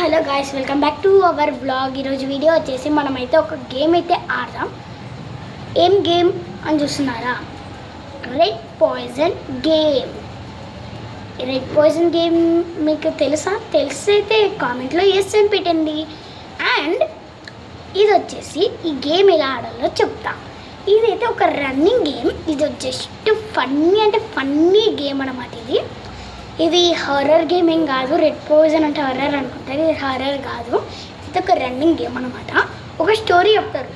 Hello guys, welcome back to our blog. ఈరోజు video వచ్చేసి మనమైతే ఒక గేమ్ అయితే ఆడదాం. ఏం గేమ్ అని చూస్తున్నారా? Red poison game. Red poison game మీకు తెలుసా? తెలిసైతే కామెంట్లో ఎస్ అని పెట్టండి. అండ్ ఇది వచ్చేసి ఈ గేమ్ ఎలా ఆడాలో చెప్తా. ఇదైతే ఒక రన్నింగ్ గేమ్. ఇది జస్ట్ ఫన్నీ గేమ్ అన్నమాట. ఇది హారర్ గేమ్ ఏం కాదు. రెడ్ పాయిజన్ అంటే హారర్ అనుకుంటారు, ఇది హారర్ కాదు. ఇది ఒక రన్నింగ్ గేమ్ అనమాట. ఒక స్టోరీ చెప్తారు.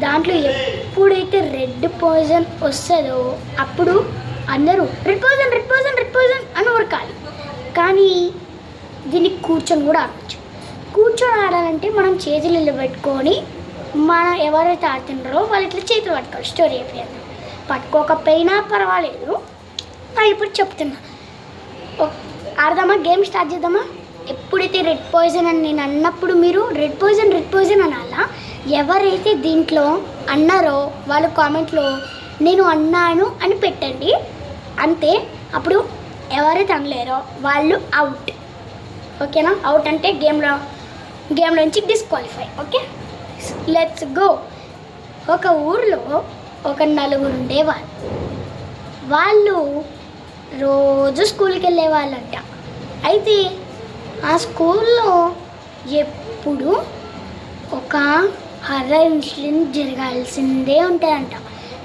దాంట్లో ఎప్పుడైతే రెడ్ పాయిజన్ వస్తుందో అప్పుడు అందరూ red poison red poison red poison అని ఉరకాలి. కానీ దీన్ని కూర్చొని కూడా ఆడవచ్చు. కూర్చొని ఆడాలంటే మనం చేతులు నిలబెట్టుకొని మనం ఎవరైతే ఆడుతున్నారో వాళ్ళు ఇట్లా చేతులు పట్టుకోవాలి. స్టోరీ అయిపోయింది. పట్టుకోకపోయినా పర్వాలేదు. ఇప్పుడు చెప్తున్నా, ఆడదామా? గేమ్ స్టార్ట్ చేద్దామా? ఎప్పుడైతే రెడ్ పాయిజన్ అని నేను అన్నప్పుడు మీరు రెడ్ పాయిజన్ అనాలా. ఎవరైతే దీంట్లో అన్నారో వాళ్ళు కామెంట్లో నేను అన్నాను అని పెట్టండి. అంతే. అప్పుడు ఎవరైతే అనలేరో వాళ్ళు అవుట్. ఓకేనా? అవుట్ అంటే గేమ్లోంచి డిస్క్వాలిఫై. Okay, let's go. ఒక ఊర్లో ఒక నలుగురు ఉండేవాళ్ళు. వాళ్ళు రోజు స్కూల్కి వెళ్ళే వాళ్ళంట. అయితే ఆ స్కూల్లో ఎప్పుడు ఒక హర్రర్ ఇన్సిడెంట్ జరగాల్సిందే ఉంటుందంట.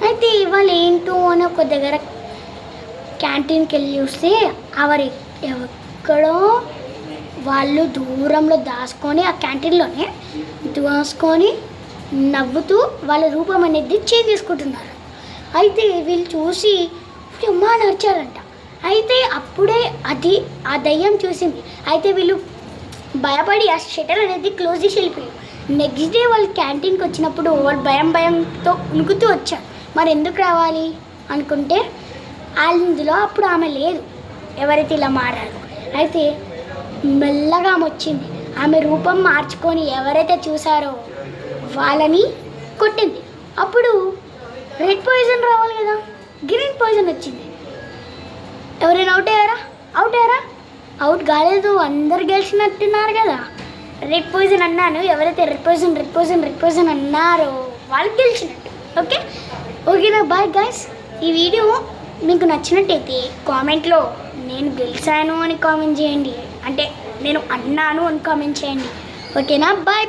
అయితే వాళ్ళు ఏంటో అని ఒక దగ్గర క్యాంటీన్కి వెళ్ళి చూస్తే ఎక్కడో వాళ్ళు దూరంలో దాచుకొని ఆ క్యాంటీన్లోనే దాచుకొని నవ్వుతూ వాళ్ళ రూపం అనేది చేంజ్ చేసుకుంటున్నారు. అయితే వీళ్ళు చూసి అమ్మా నడిచారంట. అయితే అప్పుడే ఆ దయ్యం చూసింది. అయితే వీళ్ళు భయపడి ఆ షటర్ అనేది క్లోజ్ చేసి వెళ్ళిపోయారు. నెక్స్ట్ డే వాళ్ళు క్యాంటీన్కి వచ్చినప్పుడు వాళ్ళు భయంతో ఉనుకుతూ వచ్చారు. మరి ఎందుకు రావాలి అనుకుంటే అందులో అప్పుడు ఆమె లేదు, ఎవరైతే ఇలా మారారు. అయితే మెల్లగా ఆమె వచ్చింది. ఆమె రూపం మార్చుకొని ఎవరైతే చూసారో వాళ్ళని కొట్టింది. అప్పుడు రెడ్ పాయిజన్ రావాలి కదా, గ్రీన్ పాయిజన్ వచ్చింది. ఎవరైనా అవుట్ అయ్యారా? అవుట్ కాలేదు, అందరు గెలిచినట్టున్నారు కదా. రెడ్ పాయిజన్ అన్నాను. ఎవరైతే రెడ్ పాయిజన్ అన్నారో వాళ్ళు గెలిచినట్టు. ఓకేనా? Bye guys. ఈ వీడియో మీకు నచ్చినట్టయితే కామెంట్లో నేను గెలిచాను అని కామెంట్ చేయండి, అంటే నేను అన్నాను అని కామెంట్ చేయండి. ఓకేనా? బాయ్.